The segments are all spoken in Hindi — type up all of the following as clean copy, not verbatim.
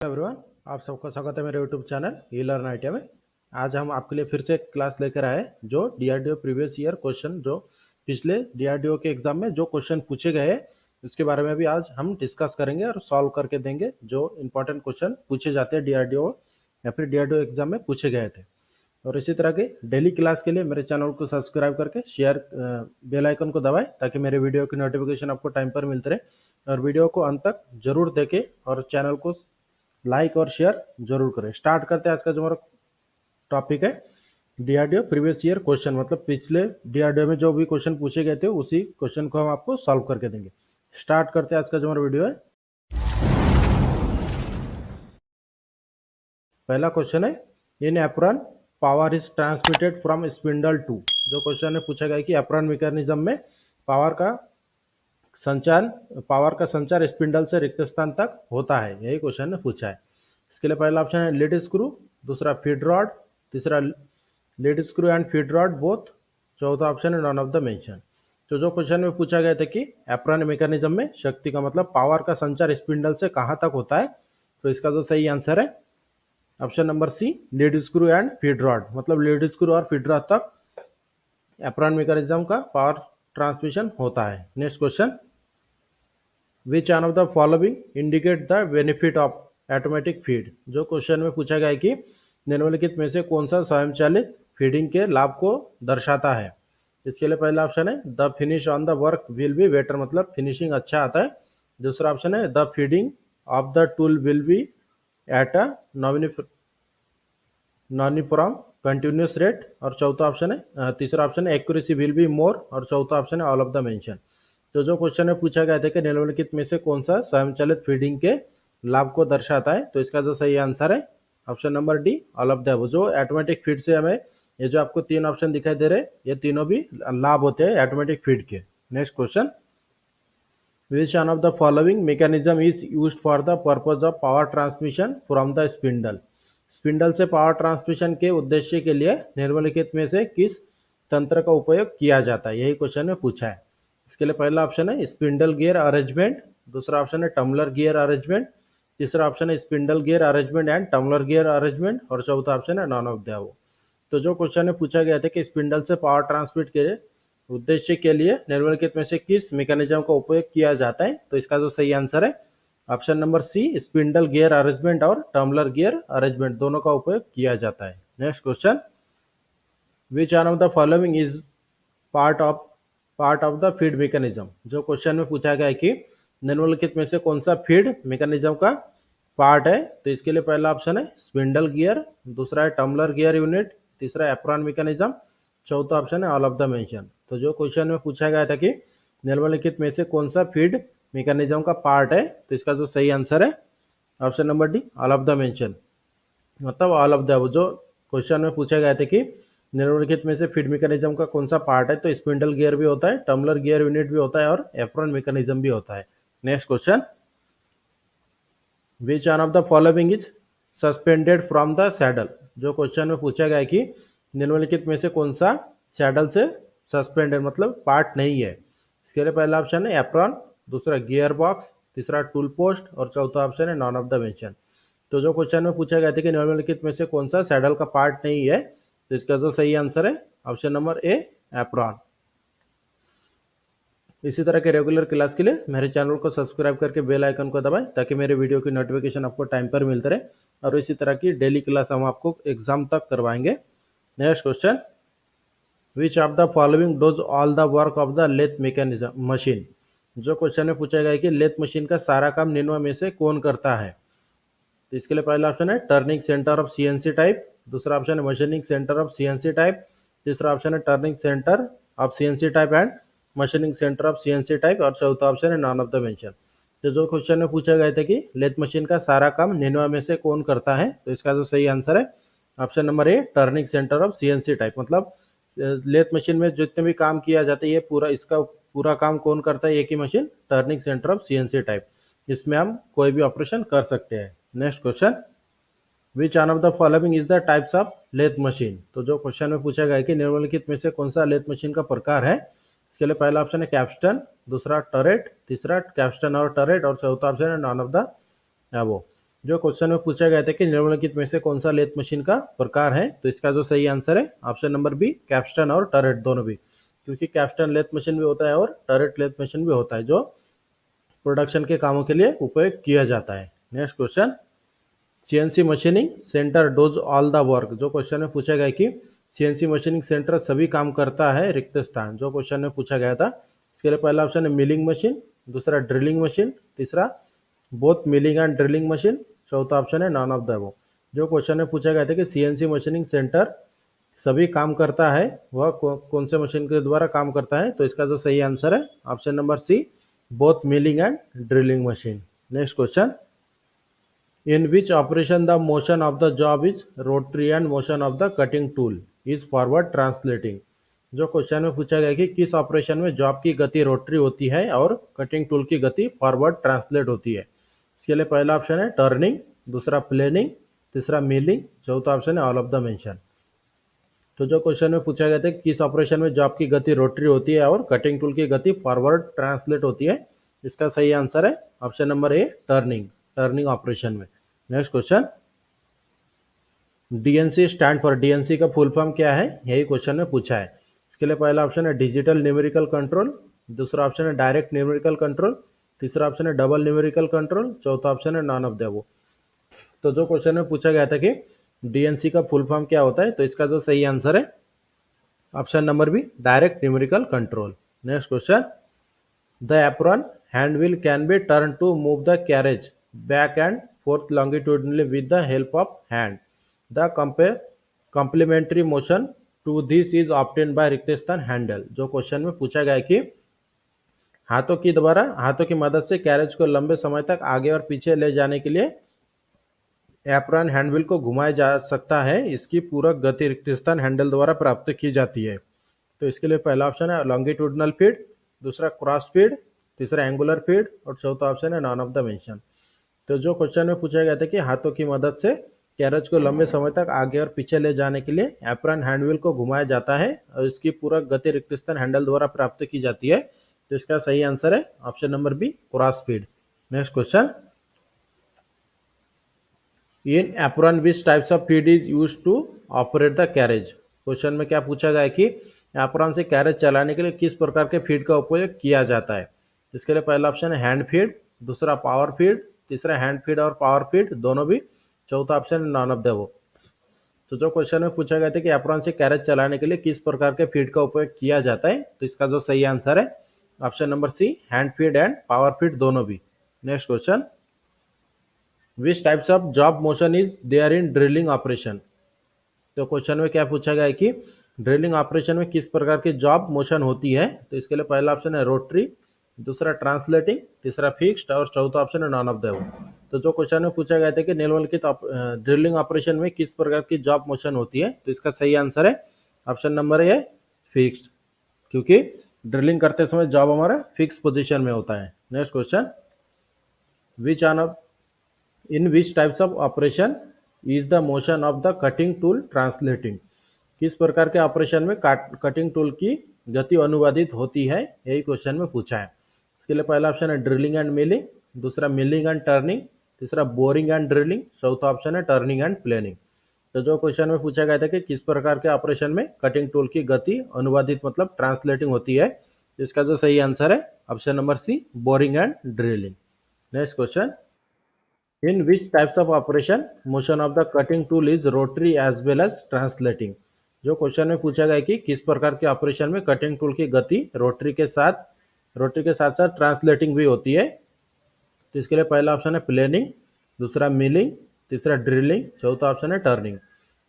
एवरीवन, आप सबका स्वागत है मेरे यूट्यूब चैनल ई लर्न आईटीआई में। आज हम आपके लिए फिर से एक क्लास लेकर आए जो डीआरडीओ प्रीवियस ईयर क्वेश्चन जो पिछले डीआरडीओ के एग्जाम में जो क्वेश्चन पूछे गए हैं उसके बारे में भी आज हम डिस्कस करेंगे और सॉल्व करके देंगे। जो इंपॉर्टेंट क्वेश्चन पूछे जाते हैं डीआरडीओ या फिर डीआरडीओ एग्जाम में पूछे गए थे। और इसी तरह के डेली क्लास के लिए मेरे चैनल को सब्सक्राइब करके शेयर बेल आइकन को दबाएं ताकि मेरे वीडियो की नोटिफिकेशन आपको टाइम पर मिलते रहे। और वीडियो को अंत तक जरूर देखें और चैनल को लाइक और शेयर जरूर करें। स्टार्ट करते हैं। आज का जो हमारा टॉपिक है डीआरडीओ प्रीवियस ईयर क्वेश्चन, मतलब पिछले डीआरडीओ में जो भी क्वेश्चन पूछे गए थे उसी क्वेश्चन को हम आपको सॉल्व करके देंगे। स्टार्ट करते हैं। आज का जो हमारा वीडियो है, पहला क्वेश्चन है in apron power is transmitted from spindle to. जो क्वेश्चन है पूछा गया कि एप्रॉन मैकेनिज्म में पावर का संचार स्पिंडल से रिक्त स्थान तक होता है, यही क्वेश्चन ने पूछा है। इसके लिए पहला ऑप्शन है लीड स्क्रू, दूसरा फीड रॉड, तीसरा lead screw and feed rod both, चौथा ऑप्शन है नॉन ऑफ द मेंशन। तो जो क्वेश्चन में पूछा गया था कि एप्रॉन मैकेनिज्म में शक्ति का मतलब पावर का संचार स्पिंडल से कहाँ तक होता है, तो इसका जो सही आंसर है option number C lead screw and feed rod, मतलब लीड स्क्रू और फीड रॉड तक एप्रॉन मैकेनिज्म का पावर ट्रांसमिशन होता है। Next question, which one of the following indicate the benefit of automatic feed. जो क्वेश्चन में पूछा गया है कि निम्नलिखित में से कौन सा स्वयंचालित फीडिंग के लाभ को दर्शाता है। इसके लिए पहला ऑप्शन है the finish on the work will be better, मतलब फिनिशिंग अच्छा आता है। दूसरा ऑप्शन है the feeding of the tool will be at a nonuniform continuous rate, और चौथा ऑप्शन है तीसरा ऑप्शन है एक्यूरेसी विल बी मोर, और चौथा ऑप्शन है ऑल ऑफ द मेंशन। तो जो क्वेश्चन में पूछा गया था कि निम्नलिखित में से कौन सा स्वयंचालित फीडिंग के लाभ को दर्शाता है, तो इसका जो सही आंसर है option number D all of the above. जो ऑटोमेटिक फीड से हमें ये जो आपको तीन ऑप्शन दिखाई दे रहे हैं ये तीनों भी लाभ होते हैं ऑटोमेटिक फीड के। Next question, which one of the following mechanism is used for the purpose of power transmission from the spindle. Spindle से पावर ट्रांसमिशन के उद्देश्य के लिए निम्नलिखित में से किस तंत्र का उपयोग किया जाता है, यही क्वेश्चन में पूछा है। इसके लिए पहला ऑप्शन है स्पिंडल गियर अरेंजमेंट, दूसरा ऑप्शन है टम्बलर गियर अरेंजमेंट, तीसरा ऑप्शन है spindle gear arrangement and tumbler gear arrangement, और चौथा ऑप्शन है नॉन ऑफ द अबव। तो जो क्वेश्चन में पूछा गया था कि स्पिंडल से पावर ट्रांसमिट के उद्देश्य के लिए निम्नलिखित में से किस मैकेनिज्म का उपयोग किया जाता है, तो इसका जो सही आंसर है option number C spindle gear arrangement और टम्बलर गियर अरेंजमेंट दोनों का उपयोग किया जाता है। Next question, which one of the following is part of the feed mechanism. जो क्वेश्चन में पूछा गया है कि निम्नलिखित में से कौन सा फीड मैकेनिज्म का पार्ट है, तो इसके लिए पहला ऑप्शन है स्पिंडल गियर, दूसरा है टम्बलर गियर यूनिट, तीसरा है एप्रॉन मैकेनिज्म, चौथा ऑप्शन है ऑल ऑफ द मेंशन। तो जो क्वेश्चन में पूछा गया था कि निम्नलिखित में से कौन सा फीड मैकेनिज्म का पार्ट है, तो इसका जो सही आंसर है option number D all of the mention, मतलब ऑल ऑफ द। जो क्वेश्चन में पूछा गया था कि निम्नलिखित में से फीड मैकेनिज्म का कौन सा पार्ट है, तो स्पिंडल गियर भी होता है, टम्बलर गियर यूनिट भी होता है और एप्रॉन मैकेनिज्म भी होता है। Next question, which one of the following is suspended from the saddle. जो क्वेश्चन में पूछा गया है कि निम्नलिखित में से कौन सा सैडल से सस्पेंडेड मतलब पार्ट नहीं है। इसके लिए पहला ऑप्शन है एप्रॉन, दूसरा गियर बॉक्स, तीसरा टूल पोस्ट, और चौथा ऑप्शन है नॉन ऑफ द मेंशन। तो जो क्वेश्चन में पूछा गया था कि निम्नलिखित में से कौन सा सैडल का पार्ट नहीं है, तो इसका जो सही आंसर है ऑप्शन नंबर ए एप्रॉन। इसी तरह के रेगुलर क्लास के लिए मेरे चैनल को सब्सक्राइब करके बेल आइकन को दबाएं ताकि मेरे वीडियो की नोटिफिकेशन आपको टाइम पर मिलते रहे, और इसी तरह की डेली क्लास हम आपको एग्जाम तक करवाएंगे। Next question, which of the following does all the work of the lathe mechanism machine. जो क्वेश्चन में पूछा गया है कि लेथ मशीन का सारा काम निम्न में से कौन करता है, तो इसके लिए पहला ऑप्शन है turning centre of CNC type, दूसरा ऑप्शन है machining centre of CNC type, तीसरा ऑप्शन है turning centre of CNC type and machining centre of CNC type, और चौथा ऑप्शन है नॉन ऑफ द मेंशन। तो जो क्वेश्चन में पूछा गया था कि लेथ मशीन का सारा काम निम्न में से कौन करता है, तो इसका जो सही आंसर है option number A turning centre of CNC type, मतलब लेथ मशीन में जितने भी काम किया जाता है ये इसका पूरा काम कौन करता है, एक ही machine turning centre of CNC type, इसमें हम कोई भी ऑपरेशन कर सकते हैं। Next question, which one of the following is the types of lathe machine. तो जो क्वेश्चन में पूछा गया है कि निम्नलिखित में से कौन सा लेथ मशीन का प्रकार है, इसके लिए पहला ऑप्शन है कैप्स्टन, दूसरा टरेट, तीसरा कैप्स्टन और टरेट, और चौथा ऑप्शन है नॉन ऑफ द अबव। जो क्वेश्चन में पूछा गया था कि निम्नलिखित में से कौन सा लेथ मशीन का प्रकार है, तो इसका जो सही आंसर है ऑप्शन नंबर बी, कैप्स्टन और टरेट दोनों भी, क्योंकि कैप्स्टन लेथ मशीन भी होता है और टरेट लेथ मशीन भी होता है जो प्रोडक्शन के कामों के लिए उपयोग किया जाता है। Next question, CNC machining centre dose all the work. जो क्वेश्चन में पूछा गया कि सीएनसी मशीनिंग सेंटर सभी काम करता है रिक्त स्थान, जो क्वेश्चन में पूछा गया था। इसके लिए पहला ऑप्शन है मिलिंग मशीन, दूसरा ड्रिलिंग मशीन, तीसरा both milling and drilling machine, चौथा ऑप्शन है नॉन ऑफ द अबव। जो क्वेश्चन में पूछा गया था कि सीएनसी मशीनिंग सेंटर सभी काम करता है, वह कौन से मशीन के द्वारा काम करता है, तो इसका जो सही आंसर है option number C, both milling and drilling machine. Next question, in which operation the motion of the job is rotary and motion of the cutting tool is forward translating। जो क्वेश्चन में पूछा गया कि किस ऑपरेशन में जॉब की गति रोटरी होती है और कटिंग टूल की गति फॉरवर्ड ट्रांसलेट होती है। इसके लिए पहला ऑप्शन है टर्निंग, दूसरा प्लेनिंग, तीसरा मिलिंग, चौथा ऑप्शन है ऑल ऑफ द मेंशन। तो जो क्वेश्चन में पूछा गया था कि किस ऑपरेशन में जॉब की गति रोटरी होती है और कटिंग टूल की गति फॉरवर्ड ट्रांसलेट होती है, इसका सही आंसर है option number A, turning, turning operation में। Next question, DNC stand for, DNC का फुल फॉर्म क्या है, यही क्वेश्चन में पूछा है। इसके लिए पहला ऑप्शन है डिजिटल न्यूमेरिकल कंट्रोल, दूसरा ऑप्शन है डायरेक्ट न्यूमेरिकल कंट्रोल, तीसरा ऑप्शन है डबल न्यूमेरिकल कंट्रोल, चौथा ऑप्शन है नॉन ऑफ द अबव। तो जो क्वेश्चन में पूछा गया था कि डीएनसी का फुल फॉर्म क्या होता है, तो इसका जो सही आंसर है option number B, direct numerical control. Next question, the apron hand wheel can be turn to move the carriage back and forth longitudinally with the help of hand. The complementary motion to this is obtained by रिक्त स्थान हैंडल। जो क्वेश्चन में पूछा गया है कि हाथों की मदद से कैरेज को लंबे समय तक आगे और पीछे ले जाने के लिए एप्रॉन हैंडव्हील को घुमाया जा सकता है, इसकी पूरक गति रिक्त स्थान हैंडल द्वारा प्राप्त की जाती है। तो इसके लिए पहला ऑप्शन है लॉन्गिट्यूडनल फीड, दूसरा क्रॉस फीड, तीसरा एंगुलर फीड और चौथा ऑप्शन है नॉन ऑफ द मेंशन। तो जो क्वेश्चन में पूछा गया था कि हाथों की मदद से कैरेज को लंबे समय तक आगे और पीछे ले जाने के लिए एप्रॉन हैंडव्हील को घुमाया जाता है और इसकी पूरक गति रिक्त स्थान हैंडल द्वारा प्राप्त की जाती है, तो इसका सही आंसर है option number B, cross feed. Next question, in apron which types of feed is use to operate the carriage. Question में क्या पूछा गया है कि एप्रॉन से कैरेज चलाने के लिए किस प्रकार के फीड का उपयोग किया जाता है। इसके लिए पहला ऑप्शन है हैंड फीड, दूसरा पावर फीड, तीसरा हैंड फीड और पावर फीड दोनों भी, चौथा option none of the above. तो जो क्वेश्चन में पूछा गया था कि एप्रॉन से कैरेज चलाने के लिए किस प्रकार के फीड का उपयोग किया जाता है, तो इसका जो सही आंसर है option number C, hand feed and power feed दोनों भी। Next question, which types of job motion is there in drilling operation. तो क्वेश्चन में क्या पूछा गया है कि ड्रिलिंग ऑपरेशन में किस प्रकार की जॉब मोशन होती है, तो इसके लिए पहला ऑप्शन है रोटरी, दूसरा ट्रांसलेटिंग, तीसरा फिक्स्ड और चौथा ऑप्शन है नॉन ऑफ द अबव। तो जो क्वेश्चन में पूछा गया था कि निम्नलिखित ड्रिलिंग ऑपरेशन में किस प्रकार की जॉब मोशन होती है, तो इसका सही आंसर है ऑप्शन नंबर ए, फिक्स्ड, क्योंकि ड्रिलिंग करते समय जॉब हमारा फिक्स पोजीशन में होता है। Next question, which in which types of operation is the motion of the cutting tool translating. किस प्रकार के ऑपरेशन में कटिंग टूल की गति अनुवादित होती है, यही क्वेश्चन में पूछा है। इसके लिए पहला ऑप्शन है ड्रिलिंग एंड मिलिंग, दूसरा मिलिंग एंड टर्निंग, तीसरा बोरिंग एंड ड्रिलिंग, चौथा ऑप्शन है टर्निंग एंड प्लेनिंग। तो जो क्वेश्चन में पूछा गया था कि किस प्रकार के ऑपरेशन में कटिंग टूल की गति अनुवादित मतलब ट्रांसलेटिंग होती है, इसका जो सही आंसर है option number C, boring and drilling. Next question, in which types of operation motion of the cutting tool is rotary as well as translating. जो क्वेश्चन में पूछा गया कि किस प्रकार के ऑपरेशन में कटिंग टूल की गति रोटरी के साथ साथ ट्रांसलेटिंग भी होती है, तो इसके लिए पहला ऑप्शन है प्लेनिंग, दूसरा मिलिंग, तीसरा ड्रिलिंग, चौथा ऑप्शन है टर्निंग।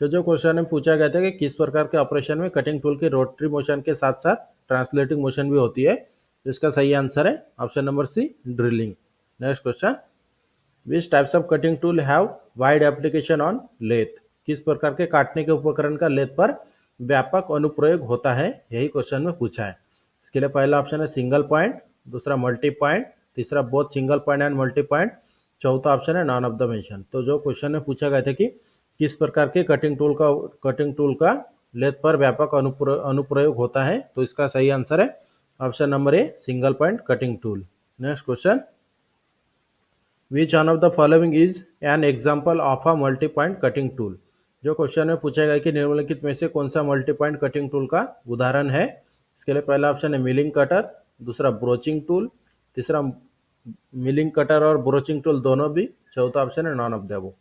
तो जो क्वेश्चन में पूछा गया था कि किस प्रकार के ऑपरेशन में कटिंग टूल की रोटरी मोशन के साथ साथ ट्रांसलेटिंग मोशन भी होती है, तो इसका सही आंसर है option number C, drilling. Next question, which types of cutting tool have wide application on lathe. किस प्रकार के काटने के उपकरण का लेथ पर व्यापक अनुप्रयोग होता है, यही क्वेश्चन में पूछा है। इसके लिए पहला ऑप्शन है सिंगल पॉइंट, दूसरा मल्टी पॉइंट, तीसरा both single point and multi point, चौथा ऑप्शन है नॉन ऑफ द मेंशन। तो जो क्वेश्चन में पूछा गया था कि किस प्रकार के कटिंग टूल का लेथ पर व्यापक अनुप्रयोग होता है, तो इसका सही आंसर है option number A, single point cutting tool. Next question, which one of the following is an example of a multi point cutting tool. जो क्वेश्चन में पूछा गया कि निम्नलिखित में से कौन सा मल्टी पॉइंट कटिंग टूल का उदाहरण है। इसके लिए पहला ऑप्शन है मिलिंग कटर, दूसरा ब्रोचिंग टूल, तीसरा मिलिंग कटर और ब्रोचिंग टूल दोनों भी, चौथा ऑप्शन है नॉन ऑफ द अबव।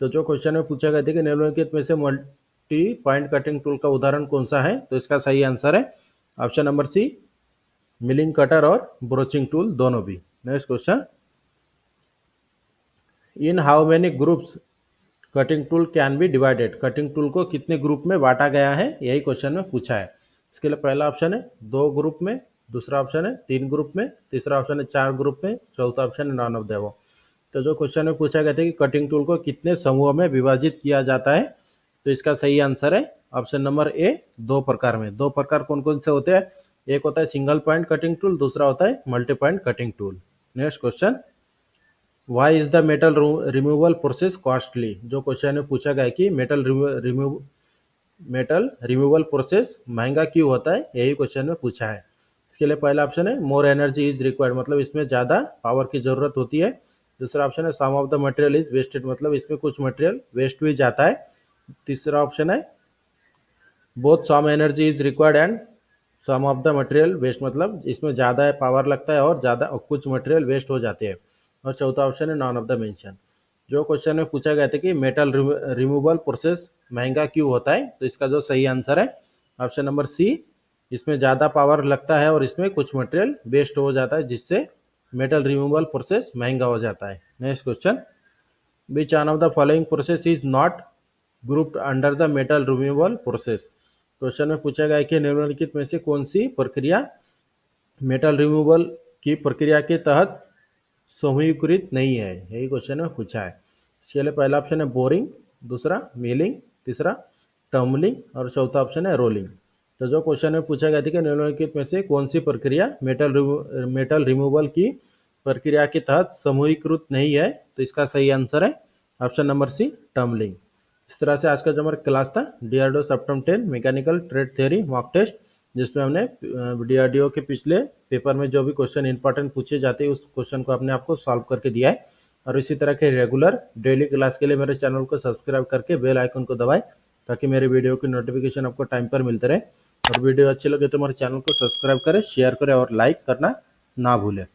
तो जो क्वेश्चन में पूछा गया था कि निम्नलिखित में से मल्टी पॉइंट कटिंग टूल का उदाहरण कौन सा है, तो इसका सही आंसर है option number C, milling cutter और ब्रोचिंग टूल दोनों भी। Next question, in how many groups cutting tool can be divided. Cutting tool को कितने ग्रुप में बांटा गया है, यही क्वेश्चन में पूछा है। इसके लिए पहला ऑप्शन है 2 ग्रुप में, दूसरा ऑप्शन है 3 ग्रुप में, तीसरा ऑप्शन है 4 ग्रुप में, चौथा ऑप्शन है नॉन ऑफ द अबव। तो जो क्वेश्चन में पूछा गया था कि कटिंग टूल को कितने समूह में विभाजित किया जाता है, तो इसका सही आंसर है ऑप्शन नंबर ए, 2 प्रकार में। 2 प्रकार कौन कौन से होते हैं, एक होता है सिंगल पॉइंट कटिंग टूल, दूसरा होता है multi point cutting tool. Next question, why is the metal removal process costly. जो क्वेश्चन में पूछा गया कि मेटल रिमूवल प्रोसेस महंगा क्यों होता है, यही क्वेश्चन में पूछा है। इसके लिए पहला ऑप्शन है मोर एनर्जी इज रिक्वायर्ड, मतलब इसमें ज़्यादा पावर की ज़रूरत होती है। दूसरा ऑप्शन है some of the material is wasted, मतलब इसमें कुछ मटेरियल वेस्ट भी जाता है। तीसरा ऑप्शन है both some energy is required and some of the material waste, मतलब इसमें ज़्यादा पावर लगता है और ज़्यादा कुछ मटेरियल वेस्ट हो जाते हैं। और चौथा ऑप्शन है नॉन ऑफ द मेंशन। जो क्वेश्चन में पूछा गया था कि मेटल रिमूवल प्रोसेस महंगा क्यों होता है, तो इसका जो सही आंसर है ऑप्शन नंबर सी, इसमें ज़्यादा पावर लगता है और इसमें कुछ मटेरियल वेस्ट हो जाता है, जिससे मेटल रिमूवल प्रोसेस महंगा हो जाता है। Next question, which one of the following process is not grouped under the metal removal process. Question में पूछा गया है कि निम्नलिखित में से कौन सी प्रक्रिया मेटल रिमूवल की प्रक्रिया के तहत समूहीकृत नहीं है, यही क्वेश्चन में पूछा है। इसके लिए पहला ऑप्शन है बोरिंग, दूसरा मिलिंग, तीसरा टर्मलिंग और चौथा ऑप्शन है रोलिंग। तो जो क्वेश्चन में पूछा गया था कि निम्नलिखित में से कौन सी प्रक्रिया मेटल रिमूवल की प्रक्रिया के तहत समूहीकृत नहीं है, तो इसका सही आंसर है ऑप्शन नंबर सी, टर्मलिंग। इस तरह से आज का जो हमारा क्लास था DRDO September 10 mechanical trade theory mock test, जिसमें हमने डीआरडीओ के पिछले पेपर में जो भी क्वेश्चन इंपॉर्टेंट पूछे जाते हैं उस क्वेश्चन को अपने आपको सॉल्व करके दिया है। और इसी तरह के रेगुलर डेली क्लास के लिए मेरे चैनल को सब्सक्राइब करके बेल आइकन को दबाएं, ताकि मेरे वीडियो की नोटिफिकेशन आपको टाइम पर मिलते रहे। और वीडियो अच्छी लगे तो हमारे चैनल को सब्सक्राइब करें, शेयर करें और लाइक करना ना भूलें।